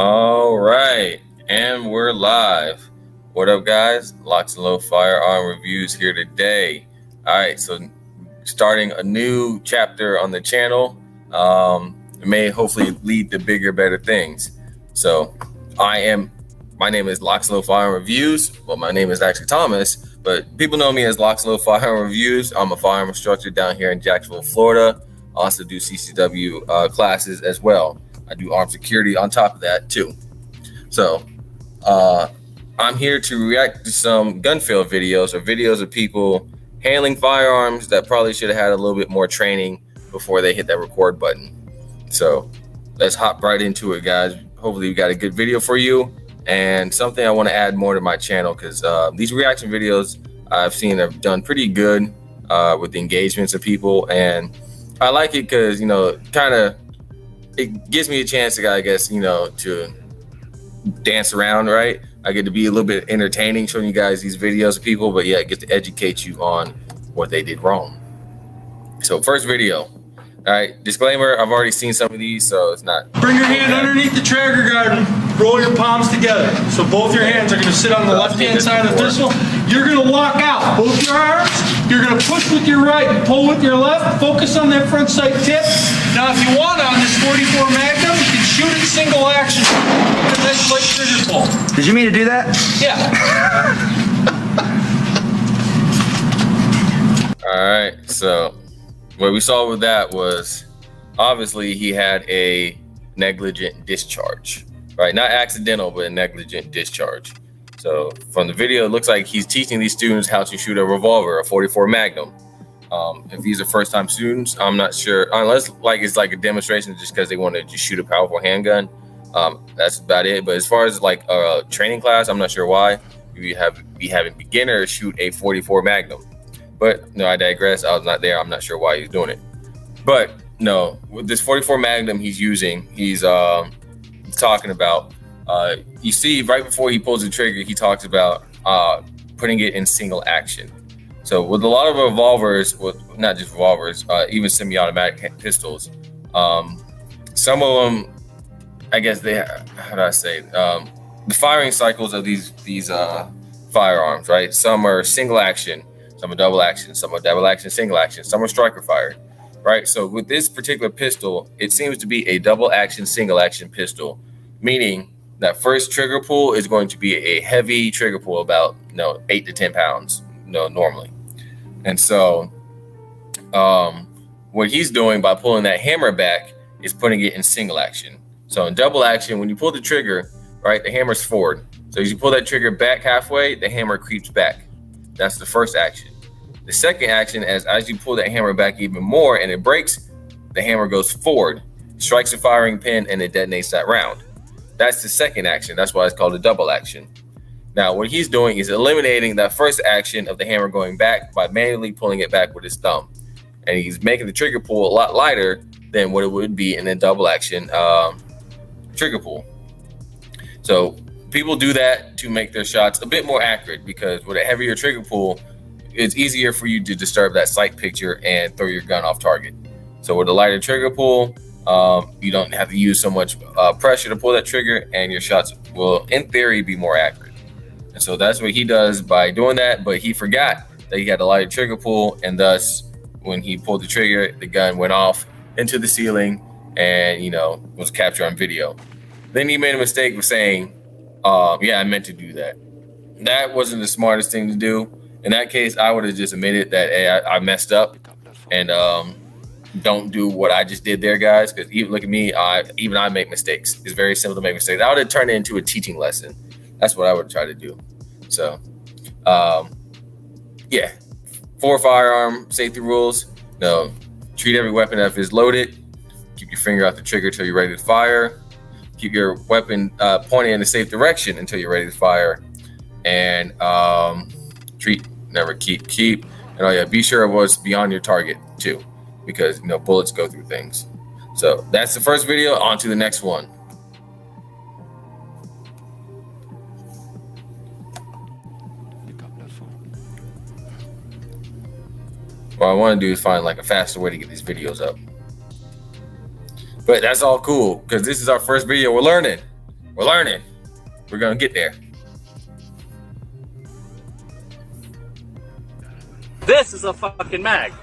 All right, and we're live. What up, guys? LocsNLoad Firearm Reviews here today. All right, so starting a new chapter on the channel. It may hopefully lead to bigger, better things. So my name is LocsNLoad Firearm Reviews. Well, my name is actually Thomas, but people know me as LocsNLoad Firearm Reviews. I'm a firearm instructor down here in Jacksonville, Florida. I also do CCW classes as well. I do armed security on top of that too. So I'm here to react to some gun fail videos or videos of people handling firearms that probably should have had a little bit more training before they hit that record button. So let's hop right into it, guys. Hopefully we got a good video for you and something I want to add more to my channel, because these reaction videos I've seen have done pretty good with the engagements of people, and I like it because, you know, it gives me a chance to, I guess, you know, to dance around, right? I get to be a little bit entertaining showing you guys these videos of people, but yeah, I get to educate you on what they did wrong. So first video. All right, disclaimer, I've already seen some of these, so it's not. Bring your hand underneath the trigger guard and roll your palms together. So both your hands are going to sit on the left-hand side of the pistol. You're going to lock out both your arms. You're going to push with your right and pull with your left. Focus on that front sight tip. Now, if you want on this 44 Magnum, you can shoot it single action. And then like trigger pull. Did you mean to do that? Yeah. All right, so what we saw with that was obviously he had a negligent discharge, right? Not accidental, but a negligent discharge. So from the video, it looks like he's teaching these students how to shoot a revolver, a 44 Magnum. If these are first-time students, I'm not sure, unless like it's like a demonstration just because they want to just shoot a powerful handgun. That's about it. But as far as like a training class, I'm not sure why you be having beginners shoot a 44 Magnum. But no, I digress. I was not there. I'm not sure why he's doing it. But no, with this 44 Magnum he's using, he's talking about, you see right before he pulls the trigger, he talks about putting it in single action. So with a lot of revolvers, not just revolvers, even semi-automatic pistols, some of them, I guess they, how do I say, the firing cycles of these firearms, right? Some are single action, some are double action, some are double action, single action, some are striker fired, right? So with this particular pistol, it seems to be a double action, single action pistol, meaning that first trigger pull is going to be a heavy trigger pull, about 8 to 10 pounds, normally. And so what he's doing by pulling that hammer back is putting it in single action. So in double action, when you pull the trigger, right, the hammer's forward. So as you pull that trigger back halfway, the hammer creeps back. That's the first action. The second action, as you pull that hammer back even more and it breaks, the hammer goes forward, strikes the firing pin, and it detonates that round. That's the second action. That's why it's called a double action. Now, what he's doing is eliminating that first action of the hammer going back by manually pulling it back with his thumb. And he's making the trigger pull a lot lighter than what it would be in a double action trigger pull. So people do that to make their shots a bit more accurate, because with a heavier trigger pull, it's easier for you to disturb that sight picture and throw your gun off target. So with a lighter trigger pull, you don't have to use so much pressure to pull that trigger, and your shots will, in theory, be more accurate. And so that's what he does by doing that, but he forgot that he had a lighter trigger pull, and thus, when he pulled the trigger, the gun went off into the ceiling and, was captured on video. Then he made a mistake of saying, yeah, I meant to do that. That wasn't the smartest thing to do. In that case, I would have just admitted that, hey, I messed up, and don't do what I just did there, guys, because even look at me, even I make mistakes. It's very simple to make mistakes. I would have turned it into a teaching lesson. That's what I would try to do. So, yeah, for firearm safety rules, treat every weapon as if it's loaded. Keep your finger off the trigger until you're ready to fire. Keep your weapon pointing in a safe direction until you're ready to fire. And treat, never keep. And oh yeah, be sure it was beyond your target too, because bullets go through things. So that's the first video. On to the next one. What I want to do is find like a faster way to get these videos up. But that's all cool, because this is our first video. We're learning. We're learning. We're gonna get there. This is a fucking mag.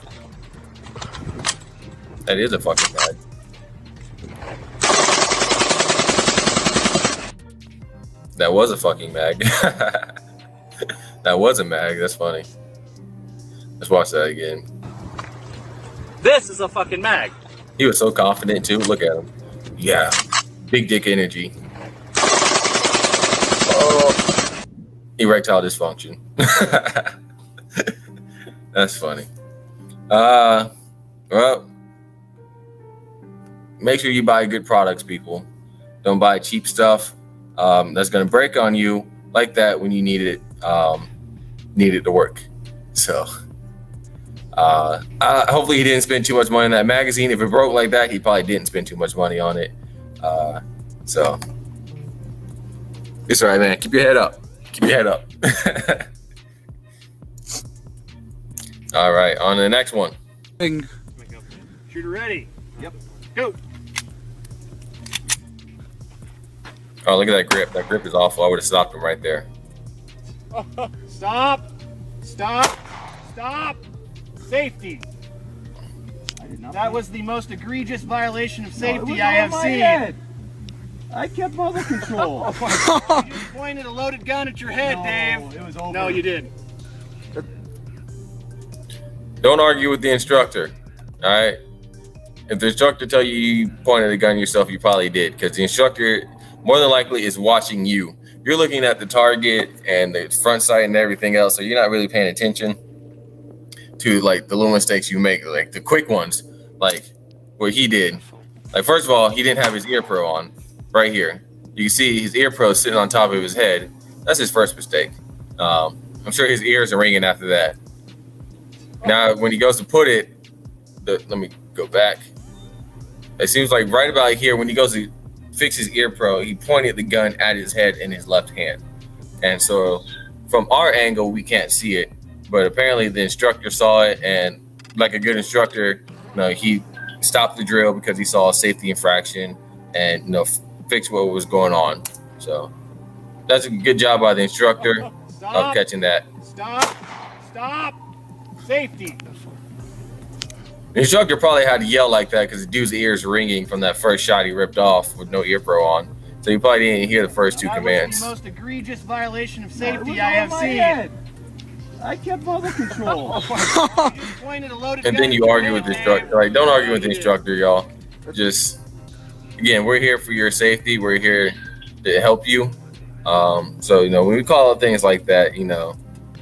That is a fucking mag. That was a fucking mag. That was a mag. That's funny. Let's watch that again. This is a fucking mag. He was so confident too. Look at him. Yeah. Big dick energy. Oh. Erectile dysfunction. That's funny. Well, make sure you buy good products, people. Don't buy cheap stuff that's gonna break on you like that when you need it to work. So hopefully he didn't spend too much money on that magazine. If it broke like that, he probably didn't spend too much money on it. So it's all right, man. Keep your head up. Keep your head up. All right, on to the next one. Shooter ready. Yep. Go. Oh, look at that grip. That grip is awful. I would have stopped him right there. Stop. Stop. Stop. Safety. That was the most egregious violation of safety I have seen. I kept under control. You just pointed a loaded gun at your head, Dave. It was over. No, you didn't. Don't argue with the instructor. All right. If the instructor tell you pointed a gun yourself, you probably did, because the instructor more than likely is watching you. You're looking at the target and the front sight and everything else, so you're not really paying attention to like the little mistakes you make, like the quick ones, like what he did. Like, first of all, he didn't have his ear pro on right here. You can see his ear pro sitting on top of his head. That's his first mistake. I'm sure his ears are ringing after that. Now, when he goes to put it, let me go back. It seems like right about here, when he goes to fix his ear pro, he pointed the gun at his head in his left hand. And so from our angle, we can't see it, but apparently the instructor saw it, and like a good instructor, he stopped the drill because he saw a safety infraction and fixed what was going on. So that's a good job by the instructor of catching that. Stop. Stop. Safety. The instructor probably had to yell like that because the dude's ears ringing from that first shot he ripped off with no ear pro on. So he probably didn't hear the first two commands. That was the most egregious violation of safety I have seen. I kept under control. You just pointed a loaded And then you argue with the instructor. Like, don't argue with the instructor, y'all. Just, again, we're here for your safety. We're here to help you. So, when we call out things like that,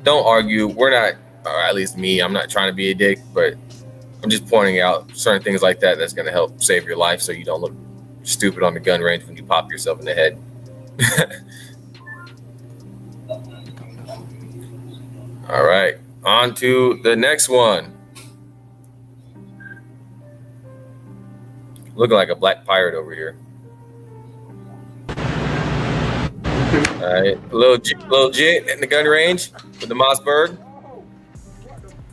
don't argue. We're not, or at least me, I'm not trying to be a dick, but I'm just pointing out certain things like that that's going to help save your life so you don't look stupid on the gun range when you pop yourself in the head. All right, on to the next one. Looking like a black pirate over here. All right, a little jit in the gun range with the Mossberg.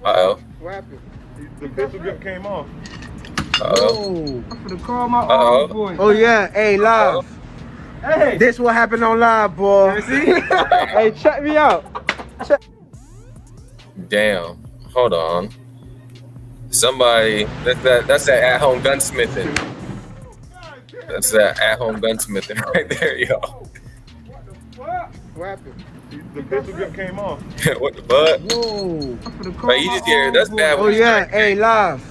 Uh-oh. What happened? The pistol grip came off. Uh-oh. I'm gonna call my Uh-oh. boy. Oh yeah, hey, live. Hey, This what happened on live, boy. Hey, check me out. Damn. Hold on. Somebody, that's that at-home gunsmithing. That's that at-home gunsmithing right there, yo. What happened? The pistol grip came off. What the fuck? whoa. I'm gonna call Like, you just hear, that's bad. Oh yeah, hey, live.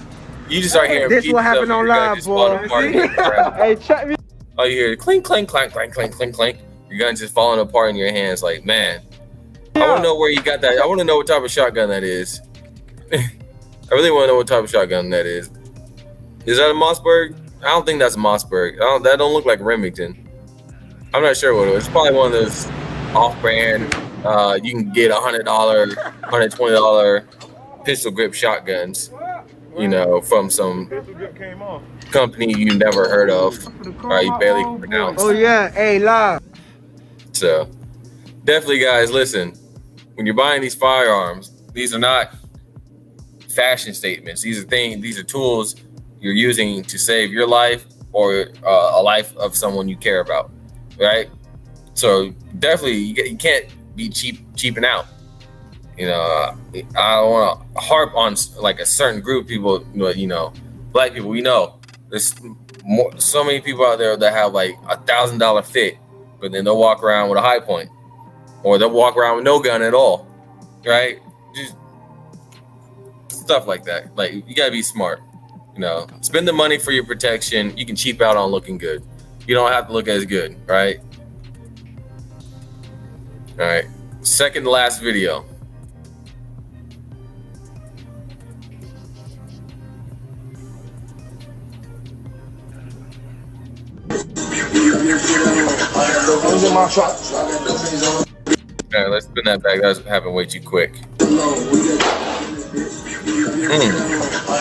You just start hearing This pieces what happened of on your gun live, just falling boy. apart in your hand. Hey, check me. All you hear is clink, clink, clank, clank, clank, clink, clink. Your gun's just falling apart in your hands. Like, man, I want to know where you got that. I want to know what type of shotgun that is. I really want to know what type of shotgun that is. Is that a Mossberg? I don't think that's a Mossberg. That don't look like Remington. I'm not sure what it is. It's probably one of those off-brand. You can get $100, $120 pistol grip shotguns. From some Pistol grip came off. company you never heard of, or you barely can pronounce. Oh yeah, hey, live. So definitely, guys, listen, when you're buying these firearms, these are not fashion statements. These are tools you're using to save your life or a life of someone you care about. right? So definitely you can't be cheaping out. You know, I don't want to harp on like a certain group of people, you know, black people. We know there's so many people out there that have like $1,000 fit, but then they'll walk around with a high point, or they'll walk around with no gun at all, right? Just stuff like that. Like, you gotta be smart. You know, spend the money for your protection. You can cheap out on looking good. You don't have to look as good, right? All right. Second to last video. All right, let's spin that back. That was happening way too quick.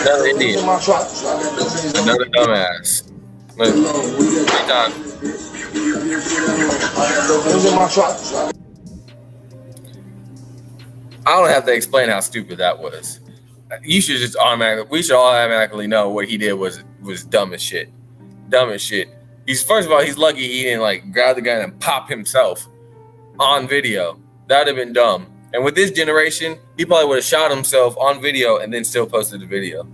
Another Indian. Another dumbass. Look, 3 times. I don't have to explain how stupid that was. You should just we should all automatically know what he did was dumb as shit. Dumb as shit. First of all, he's lucky he didn't like grab the gun and pop himself on video. That'd have been dumb. And with this generation, he probably would have shot himself on video and then still posted the video.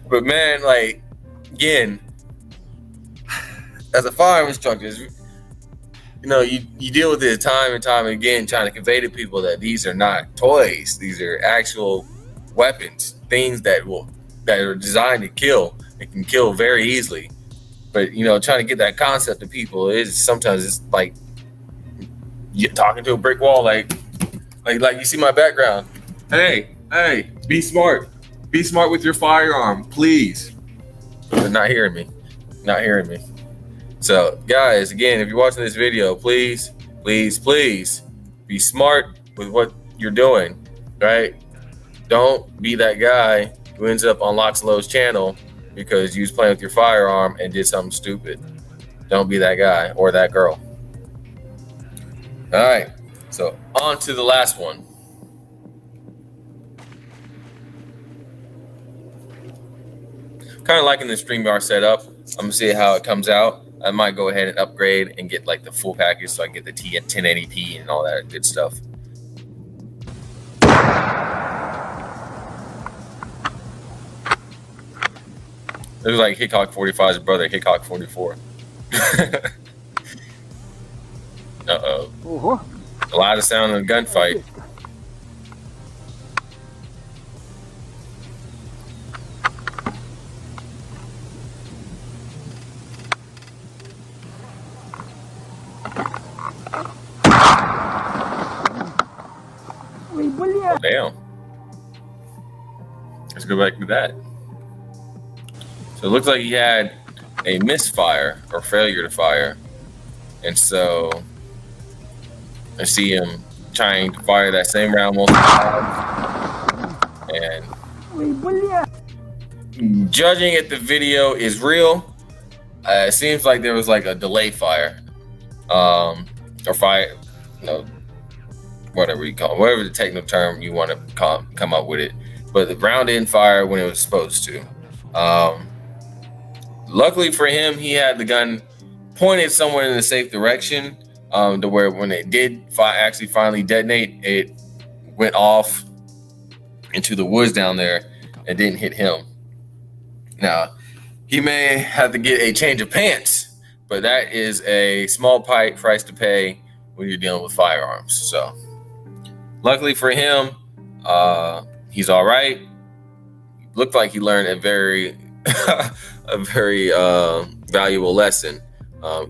But man, like, again, as a firearm instructor, you know, you deal with it time and time again, trying to convey to people that these are not toys. These are actual weapons, things that are designed to kill. It can kill very easily. But, you know, trying to get that concept to people is sometimes it's like you're talking to a brick wall. Like you see my background. Hey, be smart. Be smart with your firearm, please. They're not hearing me. Not hearing me. So, guys, again, if you're watching this video, please, please, please be smart with what you're doing, right? Don't be that guy who ends up on LocsNLoad's channel because you was playing with your firearm and did something stupid. Don't be that guy or that girl. All right, so on to the last one. Kind of liking the StreamYard setup. I'm gonna see how it comes out. I might go ahead and upgrade and get like the full package so I can get the 1080p and all that good stuff. It was like Hickok 45's brother, Hickok 44. Uh-oh. A lot of sound in a gunfight. Oh, damn. Let's go back to that. So it looks like he had a misfire or failure to fire. And so I see him trying to fire that same round multiple times. And judging if the video is real, it seems like there was like a delay fire. Or fire, no, whatever you call it, whatever the technical term you want to come up with it. But the round didn't fire when it was supposed to. Luckily for him, he had the gun pointed somewhere in the safe direction, to where when it did actually finally detonate, it went off into the woods down there and didn't hit him. Now, he may have to get a change of pants, but that is a small price to pay when you're dealing with firearms. So, luckily for him, he's all right. Looked like he learned a very valuable lesson.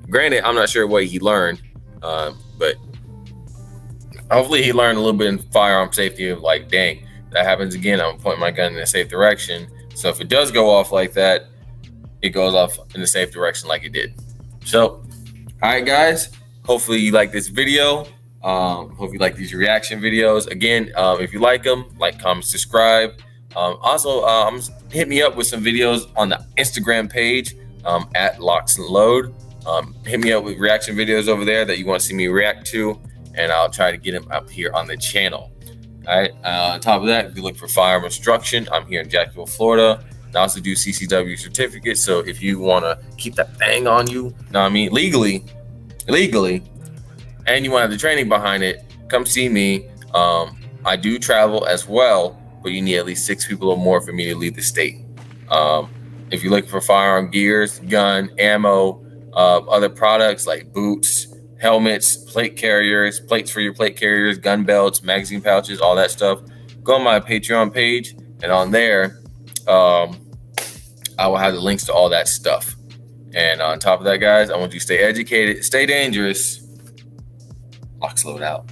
Granted, I'm not sure what he learned, but hopefully he learned a little bit in firearm safety of like, dang, that happens again, I'm pointing my gun in a safe direction. So if it does go off like that, it goes off in the safe direction like it did. So, all right, guys, hopefully you like this video. Hope you like these reaction videos. Again, if you like them, like, comment, subscribe. Also, hit me up with some videos on the Instagram page at LocsNLoad. Hit me up with reaction videos over there that you want to see me react to, and I'll try to get them up here on the channel. All right. On top of that, if you look for firearm instruction, I'm here in Jacksonville, Florida. I also do CCW certificates. So if you want to keep that thing on you, know what I mean, legally, and you want to have the training behind it, come see me. I do travel as well, but you need at least 6 people or more for me to leave the state. If you're looking for firearm gears, gun, ammo, other products like boots, helmets, plate carriers, plates for your plate carriers, gun belts, magazine pouches, all that stuff, go on my Patreon page, and on there, I will have the links to all that stuff. And on top of that, guys, I want you to stay educated, stay dangerous. LocsNLoad out.